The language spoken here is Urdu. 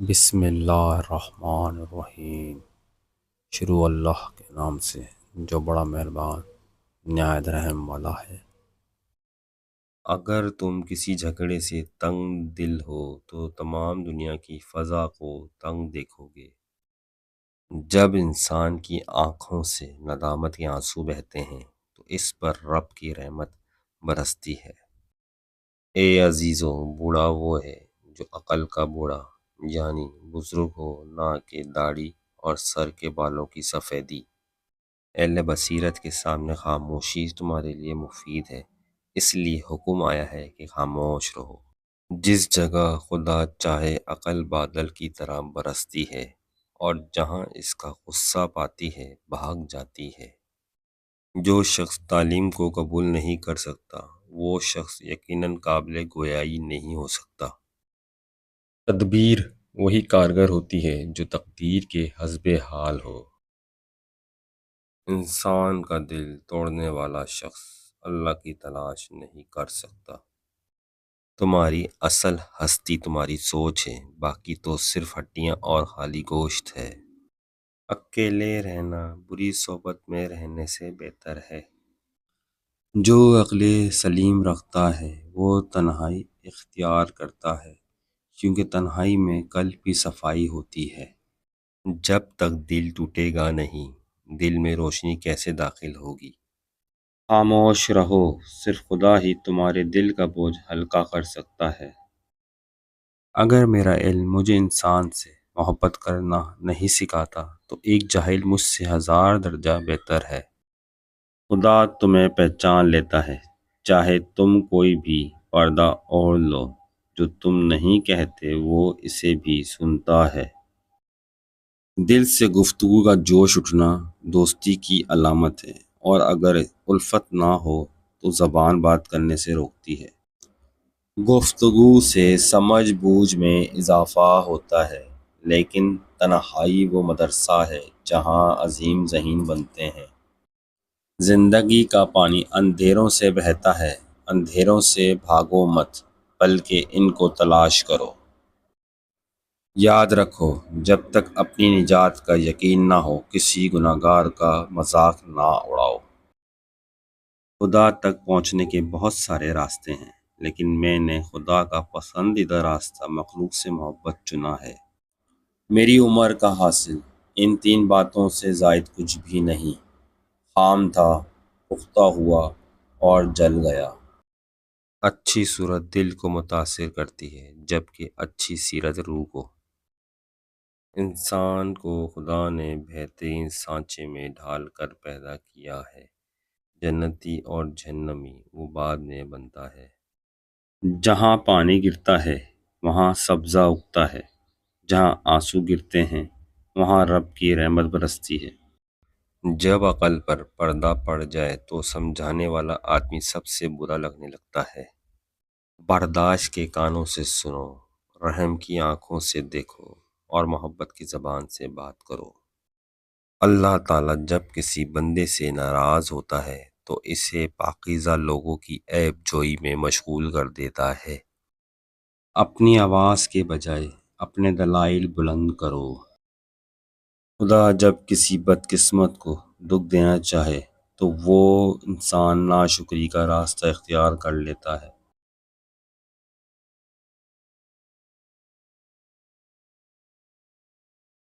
بسم اللہ الرحمن الرحیم۔ شروع اللہ کے نام سے جو بڑا مہربان نہایت رحم والا ہے۔ اگر تم کسی جھگڑے سے تنگ دل ہو تو تمام دنیا کی فضا کو تنگ دیکھو گے۔ جب انسان کی آنکھوں سے ندامت کے آنسو بہتے ہیں تو اس پر رب کی رحمت برستی ہے۔ اے عزیزو، بوڑھا وہ ہے جو عقل کا بوڑھا یعنی بزرگ ہو، نہ کہ داڑھی اور سر کے بالوں کی سفیدی۔ اہل بصیرت کے سامنے خاموشی تمہارے لیے مفید ہے، اس لیے حکم آیا ہے کہ خاموش رہو۔ جس جگہ خدا چاہے عقل بادل کی طرح برستی ہے اور جہاں اس کا غصہ پاتی ہے بھاگ جاتی ہے۔ جو شخص تعلیم کو قبول نہیں کر سکتا وہ شخص یقیناً قابل گویائی نہیں ہو سکتا۔ تدبیر وہی کارگر ہوتی ہے جو تقدیر کے حسب حال ہو۔ انسان کا دل توڑنے والا شخص اللہ کی تلاش نہیں کر سکتا۔ تمہاری اصل ہستی تمہاری سوچ ہے، باقی تو صرف ہڈیاں اور خالی گوشت ہے۔ اکیلے رہنا بری صحبت میں رہنے سے بہتر ہے۔ جو عقل سلیم رکھتا ہے وہ تنہائی اختیار کرتا ہے، کیونکہ تنہائی میں قلب کی صفائی ہوتی ہے۔ جب تک دل ٹوٹے گا نہیں، دل میں روشنی کیسے داخل ہوگی؟ خاموش رہو، صرف خدا ہی تمہارے دل کا بوجھ ہلکا کر سکتا ہے۔ اگر میرا علم مجھے انسان سے محبت کرنا نہیں سکھاتا تو ایک جاہل مجھ سے 1000 درجہ بہتر ہے۔ خدا تمہیں پہچان لیتا ہے، چاہے تم کوئی بھی پردہ اوڑھ لو، جو تم نہیں کہتے وہ اسے بھی سنتا ہے۔ دل سے گفتگو کا جوش اٹھنا دوستی کی علامت ہے، اور اگر الفت نہ ہو تو زبان بات کرنے سے روکتی ہے۔ گفتگو سے سمجھ بوجھ میں اضافہ ہوتا ہے، لیکن تنہائی وہ مدرسہ ہے جہاں عظیم ذہین بنتے ہیں۔ زندگی کا پانی اندھیروں سے بہتا ہے، اندھیروں سے بھاگو مت بلکہ ان کو تلاش کرو۔ یاد رکھو، جب تک اپنی نجات کا یقین نہ ہو کسی گناہگار کا مذاق نہ اڑاؤ۔ خدا تک پہنچنے کے بہت سارے راستے ہیں، لیکن میں نے خدا کا پسندیدہ راستہ مخلوق سے محبت چنا ہے۔ میری عمر کا حاصل ان 3 باتوں سے زائد کچھ بھی نہیں۔ خام تھا، پختہ ہوا اور جل گیا۔ اچھی صورت دل کو متاثر کرتی ہے، جبکہ اچھی سیرت روح کو۔ انسان کو خدا نے بہترین سانچے میں ڈھال کر پیدا کیا ہے۔ جنتی اور جہنمی وہ بعد میں بنتا ہے۔ جہاں پانی گرتا ہے وہاں سبزہ اگتا ہے، جہاں آنسو گرتے ہیں وہاں رب کی رحمت برستی ہے۔ جب عقل پر پردہ پڑ جائے تو سمجھانے والا آدمی سب سے برا لگنے لگتا ہے۔ برداشت کے کانوں سے سنو، رحم کی آنکھوں سے دیکھو اور محبت کی زبان سے بات کرو۔ اللہ تعالیٰ جب کسی بندے سے ناراض ہوتا ہے تو اسے پاکیزہ لوگوں کی عیب جوئی میں مشغول کر دیتا ہے۔ اپنی آواز کے بجائے اپنے دلائل بلند کرو۔ خدا جب کسی بدقسمت کو دکھ دینا چاہے تو وہ انسان ناشکری کا راستہ اختیار کر لیتا ہے۔